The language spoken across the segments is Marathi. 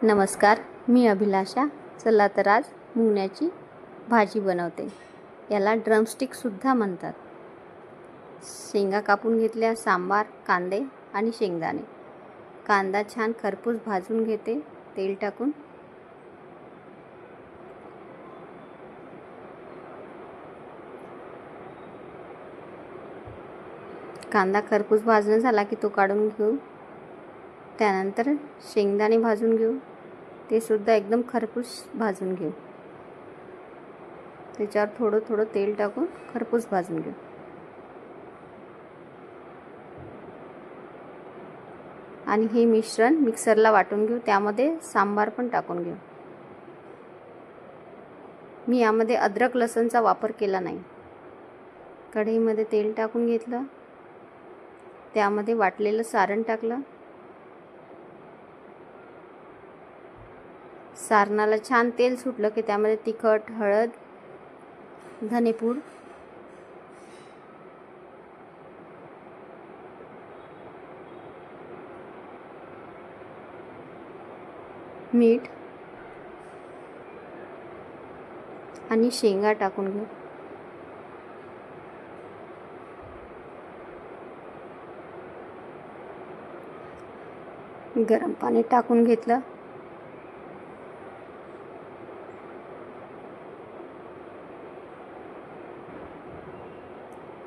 नमस्कार, मी अभिलाषा. चला तर आज मुंगण्याची भाजी बनवते. याला ड्रमस्टिकसुद्धा म्हणतात. शेंगा कापून घेतल्या, सांबार, कांदे आणि शेंगदाणे. कांदा छान खरपूस भाजून घेते तेल टाकून. कांदा खरपूस भाजून झाला की तो काढून घेऊ. त्यानंतर शेंगदाणे भाजून घेऊ. ते सुद्धा एकदम खरपूस भाजून घेऊ. त्याच्यावर थोडं थोडं तेल टाकून खरपूस भाजून घेऊ. आणि हे मिश्रण मिक्सरला वाटून घेऊ. त्यामध्ये सांबार पण टाकून घेऊ. मी यामध्ये अद्रक लसूणचा वापर केला नाही. कढईमध्ये तेल टाकून घेतलं. त्यामध्ये वाटलेलं सारण टाकलं. सारणाला छान तेल सुटलं की त्यामध्ये तिखट, हळद, धनेपूड, मीठ आणि शेंगा टाकून घेऊ. गरम पाणी टाकून घेतलं.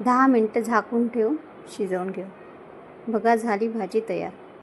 दहा मिनिटं झाकून ठेवून शिजवून घेऊ. बघा, झाली भाजी तयार.